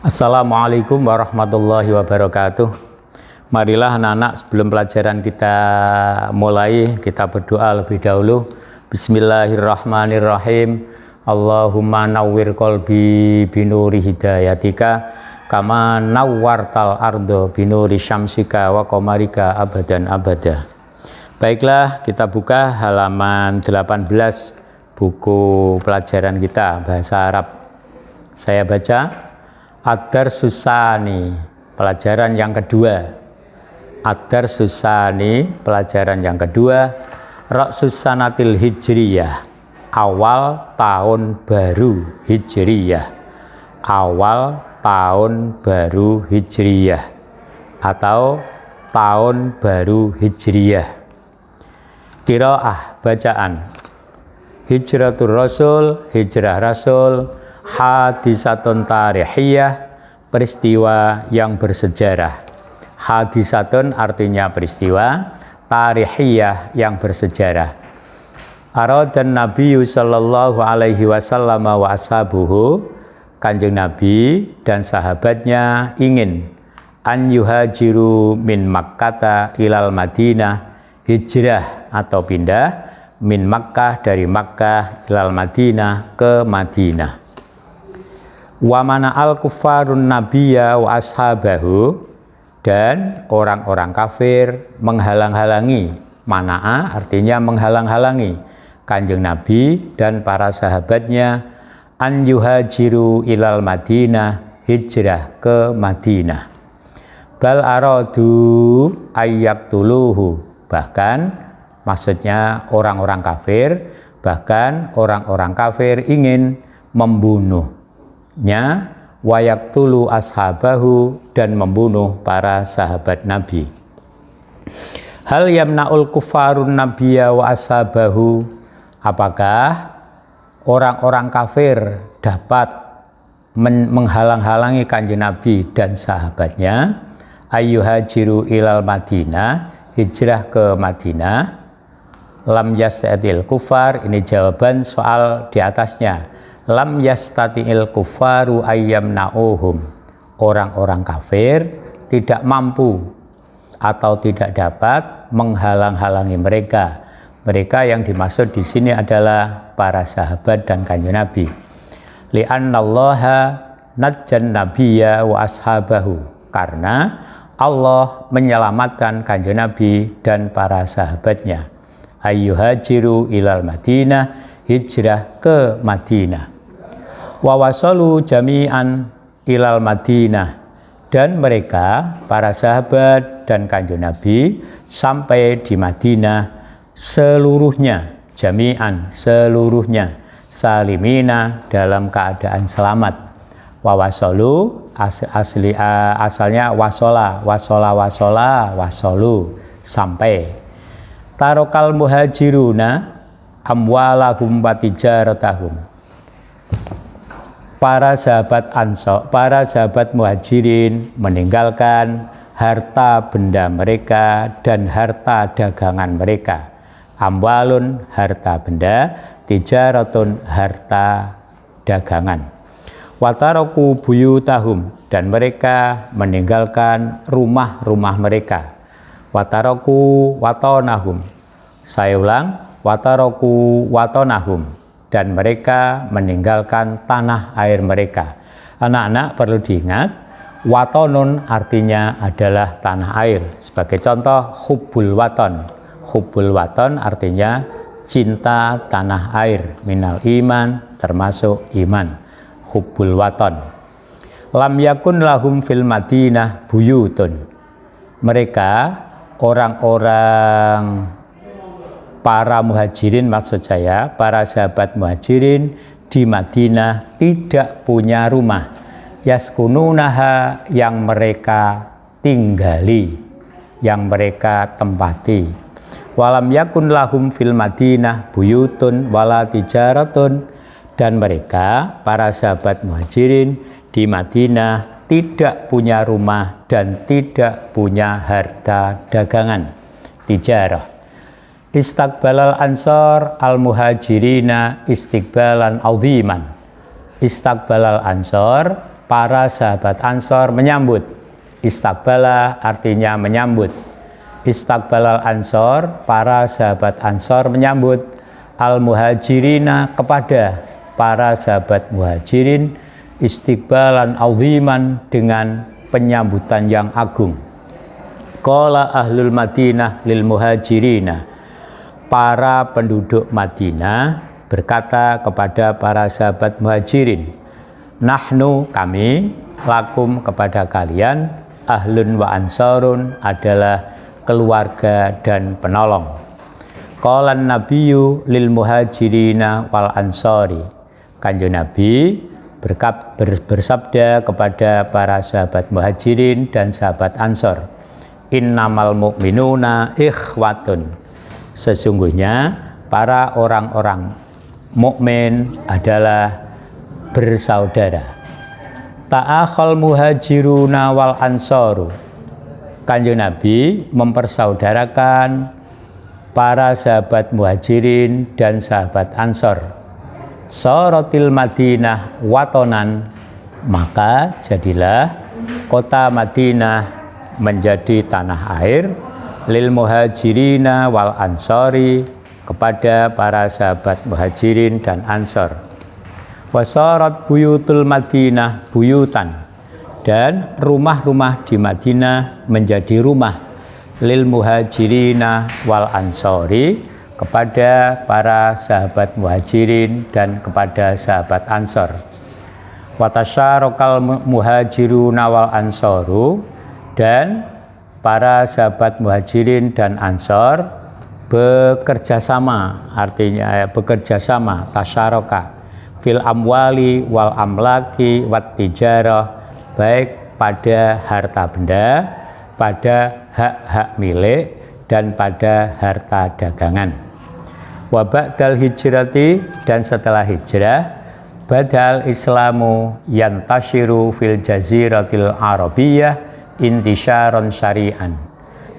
Assalamualaikum warahmatullahi wabarakatuh. Marilah anak-anak, sebelum pelajaran kita mulai, kita berdoa lebih dahulu. Bismillahirrahmanirrahim. Allahumma nawwir qalbi binuri hidayatika kama nawwartal ardo binuri syamsika wa qamarika abadan abada. Baiklah, kita buka halaman 18 buku pelajaran kita bahasa Arab. Saya baca Ad-Darsus Tsani, pelajaran yang kedua. Ad-Darsus Tsani, pelajaran yang kedua. Ra'sus Sanatil Hijriyah, awal tahun baru Hijriyah. Awal tahun baru Hijriyah atau tahun baru Hijriyah. Qiraah, bacaan. Hijratul Rasul, hijrah Rasul. Hadisatun tarihiyah, peristiwa yang bersejarah. Hadisatun artinya peristiwa, tarihiyah yang bersejarah. Aradan Nabi sallallahu alaihi wasallam wa ashabuhu, Kanjeng Nabi dan sahabatnya ingin an yuhajiru min Makkata ilal Madinah, hijrah atau pindah min Makkah, dari Makkah ilal Madinah, ke Madinah. Wa mana al kufarun nabiyya wa ashabahu, dan orang-orang kafir menghalang-halangi. Mana'a artinya menghalang-halangi Kanjeng Nabi dan para sahabatnya an yuhajiru ilal Madinah, hijrah ke Madinah. Bal aradu ayyaktuluhu, bahkan maksudnya orang-orang kafir, bahkan orang-orang kafir ingin membunuhnya, wayaktulu ashabahu, dan membunuh para sahabat Nabi. Hal yamna'ul kufarun nabiyya wa ashabahu, apakah orang-orang kafir dapat menghalang-halangi Kanjeng Nabi dan sahabatnya ayyuhajiru ilal Madinah, hijrah ke Madinah? Lam yastatil kufar, ini jawaban soal di atasnya. Lam yastatil kufaru ayyamna'uhum, orang-orang kafir tidak mampu atau tidak dapat menghalang-halangi mereka. Mereka yang dimaksud di sini adalah para sahabat dan Kanjeng Nabi. Li'annallaha najjan nabiyya wa ashabahu, karena Allah menyelamatkan Kanjeng Nabi dan para sahabatnya. Ayyuhajiru ilal Madinah, hijrah ke Madinah. Wa wasalu jami'an ilal Madinah, dan mereka para sahabat dan Kanjeng Nabi sampai di Madinah seluruhnya, jami'an seluruhnya, salimina dalam keadaan selamat. Wa wasalu asalnya wasalu sampai. Tarokal muhajiruna amwalahum wa tijaratahum, para sahabat Ansor, para sahabat Muhajirin meninggalkan harta benda mereka dan harta dagangan mereka. Amwalun harta benda, tijaratun harta dagangan. Wataroku buyutahum, dan mereka meninggalkan rumah-rumah mereka. Wataroku watonahum, saya ulang, wataroku watonahum, dan mereka meninggalkan tanah air mereka. Anak-anak perlu diingat, watonun artinya adalah tanah air. Sebagai contoh, hubbul waton. Hubbul waton artinya cinta tanah air. Minal iman, termasuk iman. Hubbul waton. Lam yakun lahum fil Madinah buyutun. Mereka, orang-orang para muhajirin, maksud saya para sahabat muhajirin di Madinah tidak punya rumah. Yaskununaha, yang mereka tinggali, yang mereka tempati. Walam yakun lahum fil Madinah buyutun wala tijaratun, dan mereka para sahabat muhajirin di Madinah tidak punya rumah dan tidak punya harta dagangan, tijarah. Istiqbalal ansor al muhajirina istiqbalan aziman. Istiqbalal ansor, para sahabat Ansor menyambut. Istiqbala artinya menyambut. Istiqbalal Ansor, para sahabat Ansor menyambut al-muhajirina kepada para sahabat muhajirin istiqbalan aziman dengan penyambutan yang agung. Qala ahlul Madinah lil muhajirina, para penduduk Madinah berkata kepada para sahabat muhajirin, nahnu kami, lakum kepada kalian, ahlun wa ansarun adalah keluarga dan penolong. Qalan nabiyyu lil muhajirina wal ansari, Kanjeng Nabi bersabda kepada para sahabat muhajirin dan sahabat ansor, innamal mu'minuna ikhwatun, sesungguhnya para orang-orang mukmin adalah bersaudara. Ta'akhal muhajiruna wal ansaru, Kanjeng Nabi mempersaudarakan para sahabat muhajirin dan sahabat ansor. Sorotil Madinah watonan, maka jadilah kota Madinah menjadi tanah air lil muhajirina wal ansori, kepada para sahabat muhajirin dan ansor. Wasarat buyutul Madinah buyutan, dan rumah-rumah di Madinah menjadi rumah lil muhajirina wal ansori, kepada para sahabat muhajirin dan kepada sahabat ansor. Watasyarokal muhajiruna wal ansoru, dan para sahabat muhajirin dan ansor bekerja sama, artinya bekerja sama, tasyaroka fil amwali wal amlaki wat tijarah, baik pada harta benda, pada hak-hak milik, dan pada harta dagangan. Wa ba'dal hijrati, dan setelah hijrah, badal islamu yantashiru fil jaziratil arabiyyah intisyaron syari'an.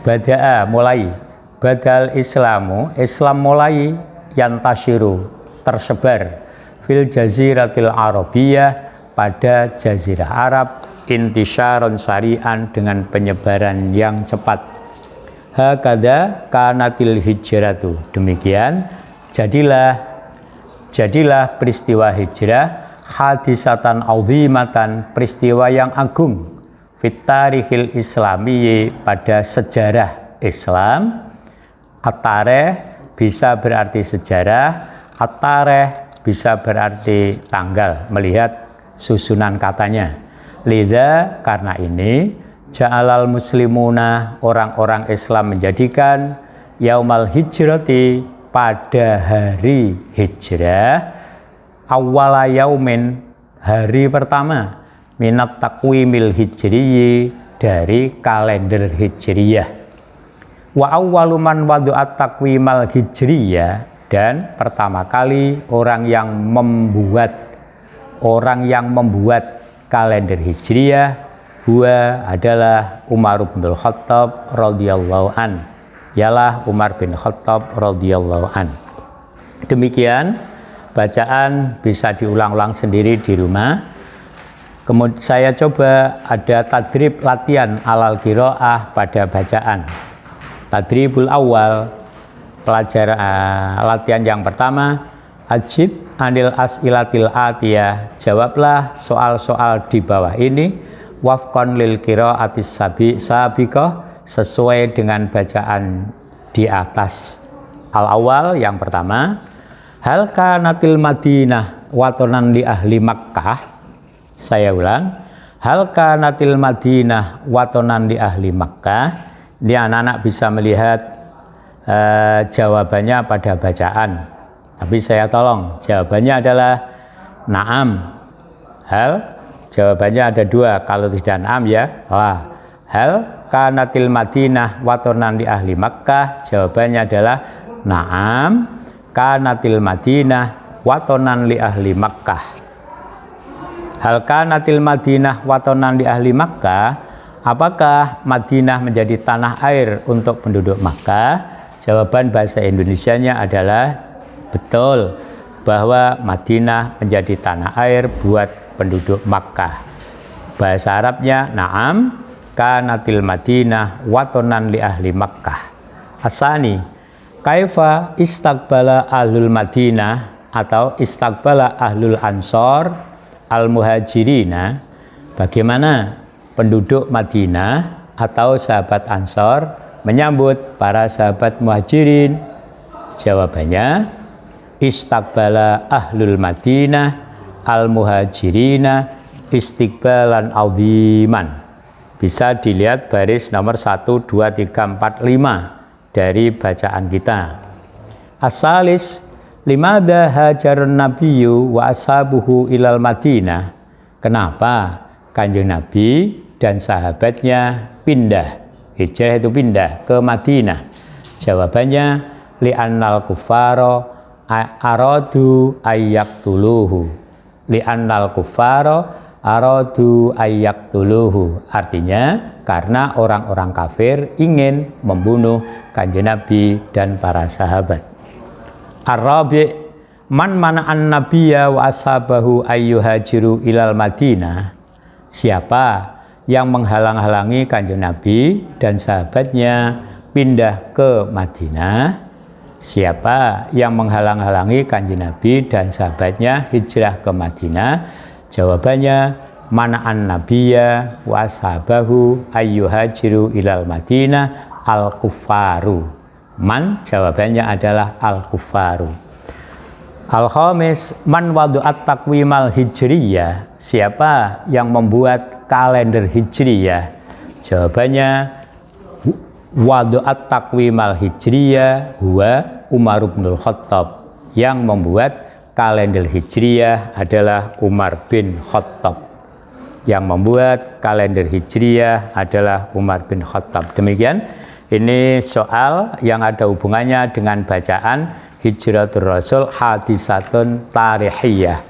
Bada'a mulai, badal islamu, Islam mulai, yantashiru tersebar, fil jaziratil arabiyyah pada jazirah Arab, intisyaron syari'an dengan penyebaran yang cepat. Hakada kanatil hijratu, demikian jadilah peristiwa hijrah hadisatan azimatan, peristiwa yang agung, fit tarikhil islamiyyi, pada sejarah Islam. At-tarikh bisa berarti sejarah, at-tarikh bisa berarti tanggal, melihat susunan katanya. Lidha, karena ini, ja'alal muslimuna, orang-orang Islam menjadikan yaumal hijrati, pada hari hijrah, awwala yaumin, hari pertama, minat takwimil hijriyyi, dari kalender hijriyah. Wa awwalu man wadu'at takwimal hijriyah, dan pertama kali orang yang membuat kalender hijriyah, huwa adalah Umar bin Khattab radhiyallahu an, ialah Umar bin Khattab radhiyallahu an. Demikian bacaan, bisa diulang-ulang sendiri di rumah. Kemudian saya coba ada tadrib latihan alal qiraah pada bacaan. Tadribul awal, pelajaran latihan yang pertama, ajib anil as'ilatil atiyah, jawablah soal-soal di bawah ini, wafqan lil qiraatis sabiqah, sesuai dengan bacaan di atas. Al-awal, yang pertama, hal kanatil Madinah watonan li ahli Makkah. Saya ulang, hal kanatil Madinah watonan li ahli Makkah. Ini anak-anak bisa melihat jawabannya pada bacaan, tapi saya tolong, jawabannya adalah na'am. Hal, jawabannya ada dua, kalau tidak na'am ya lah. Hal kanatil Madinah watonan di ahli Makkah, jawabannya adalah na'am kanatil Madinah watonan li ahli Makkah. Hal kanatil Madinah watonan li ahli Makkah, apakah Madinah menjadi tanah air untuk penduduk Makkah? Jawaban bahasa Indonesianya adalah betul, bahwa Madinah menjadi tanah air buat penduduk Makkah. Bahasa Arabnya na'am kanatil Madinah watonan li ahli Makkah. Asani kaifa istaqbala ahlul Madinah atau istaqbala ahlul Ansor al muhajirina, bagaimana penduduk Madinah atau sahabat Ansor menyambut para sahabat muhajirin? Jawabannya istaqbala ahlul Madinah al muhajirina istiqbalan audiman. Bisa dilihat baris nomor 1, 2, 3, 4, 5 dari bacaan kita. Asalis limada hajarun nabiyyu wa ashabuhu ilal Madinah. Kenapa Kanjeng Nabi dan sahabatnya pindah, hijrah itu pindah ke Madinah? Jawabannya li'annal kuffaro aradu ayyaktuluhu. Li'annal kuffaro aradu ayyaktuluhu, artinya karena orang-orang kafir ingin membunuh Kanjeng Nabi dan para sahabat. Ar-rabi' man mana'an nabiyya wa ashabahu ayyuhajiru ilal Madinah. Siapa yang menghalang-halangi Kanjeng Nabi dan sahabatnya pindah ke Madinah? Siapa yang menghalang-halangi Kanjeng Nabi dan sahabatnya hijrah ke Madinah? Jawabannya mana'an nabiyya wa ashabahu ayyuhajiru ilal Madinah al-kuffaru. Man jawabannya adalah al-kuffaru. Al-khamis man wadu'at taqwimal hijriyah. Siapa yang membuat kalender hijriyah? Jawabannya wadu'at taqwimal hijriyah huwa Umar bin Khattab. Yang membuat kalender hijriyah adalah Umar bin Khattab. Yang membuat kalender hijriyah adalah Umar bin Khattab. Demikian, ini soal yang ada hubungannya dengan bacaan Hijratul Rasul hadisatun tarihiyah.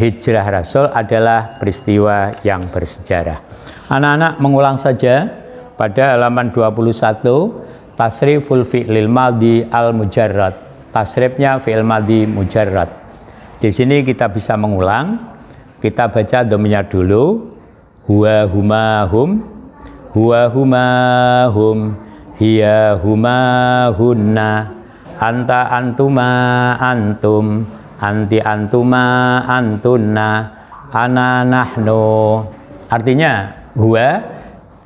Hijrah Rasul adalah peristiwa yang bersejarah. Anak-anak mengulang saja pada halaman 21 tasriful fi'lil madhi al-mujarrad. Tasrifnya fi'il madhi mujarrad. Di sini kita bisa mengulang. Kita baca dominya dulu. Huwa huma hum, huwa huma hum, hiya huma hunna, anta antuma antum, anti antuma antunna, ana nahnu. Artinya huwa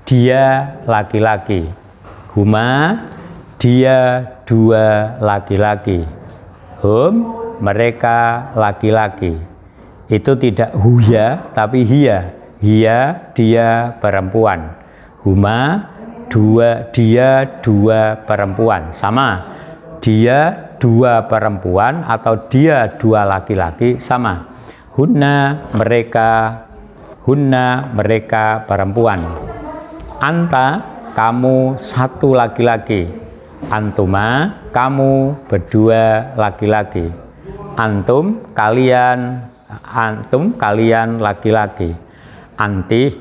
dia laki-laki, huma dia dua laki-laki, hum mereka laki-laki. Itu tidak huya tapi hiya, hiya dia perempuan, huma dia dua perempuan. Sama, dia dua perempuan atau dia dua laki-laki sama. Hunna mereka perempuan. Anta kamu satu laki-laki. Antuma kamu berdua laki-laki. Antum kalian laki-laki. Anti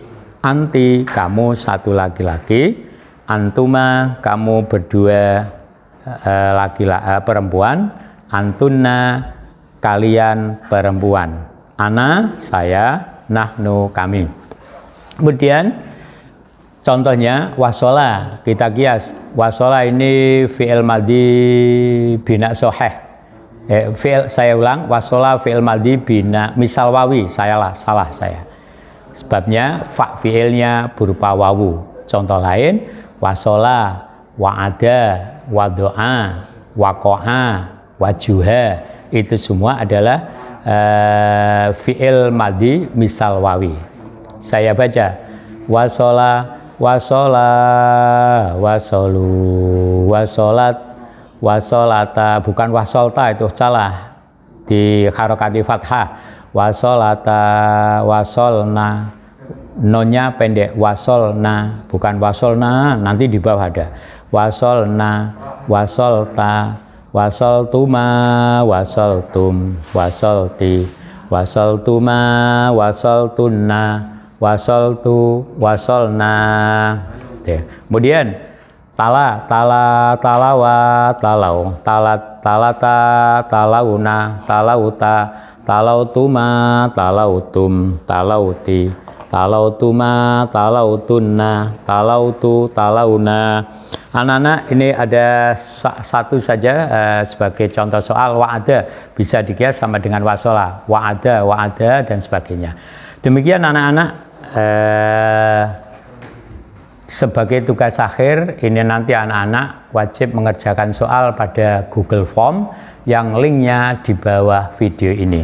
kamu satu laki-laki. Antuma kamu berdua perempuan. Antunna kalian perempuan. Ana saya, nahnu kami. Kemudian contohnya wasola, kita kias. Wasola ini fi'il madhi bina soheh. Saya ulang, wasola fi'il madhi bina misal wawi. Salah saya. Sebabnya fa fi'ilnya berupa wawu. Contoh lain, wasola, wa'ada, wado'a, waqo'a, wajuha. Itu semua adalah fi'il madhi misal wawi. Saya baca wasola, wasolu, wasolat, wasolata, bukan wasolta, itu salah di harokati fathah. Wasolata, wasolna, nonnya pendek, wasolna, bukan wasolna, nanti di bawah ada wasolna, wasolta, wasoltuma, wasoltum, wasolti, wasoltuma, wasoltunna, wasoltu, wasolna. Kemudian talawa, talau, talata, talauna, talauta, talautuma, talautum, talauti, talautuma, talautunna, talautu, talauna. Anak-anak, ini ada satu saja sebagai contoh soal wa'ada, bisa dikias sama dengan wasola, wa'ada, wa'ada, dan sebagainya. Demikian anak-anak, sebagai tugas akhir, ini nanti anak-anak wajib mengerjakan soal pada Google Form yang linknya di bawah video ini.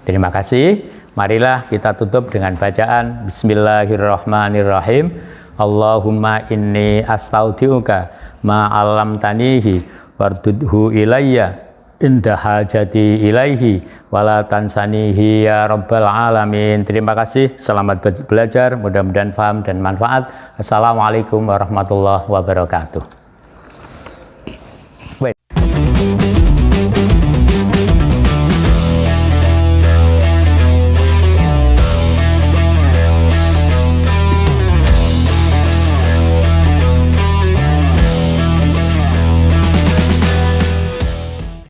Terima kasih. Marilah kita tutup dengan bacaan Bismillahirrahmanirrahim. Allahumma inni astaudiuka ma'alamtanihi wardudhu ilayya inda hajati ilaihi wala tansanihi ya rabbal alamin. Terima kasih, selamat belajar, mudah-mudahan paham dan manfaat. Assalamualaikum warahmatullahi wabarakatuh. Wait.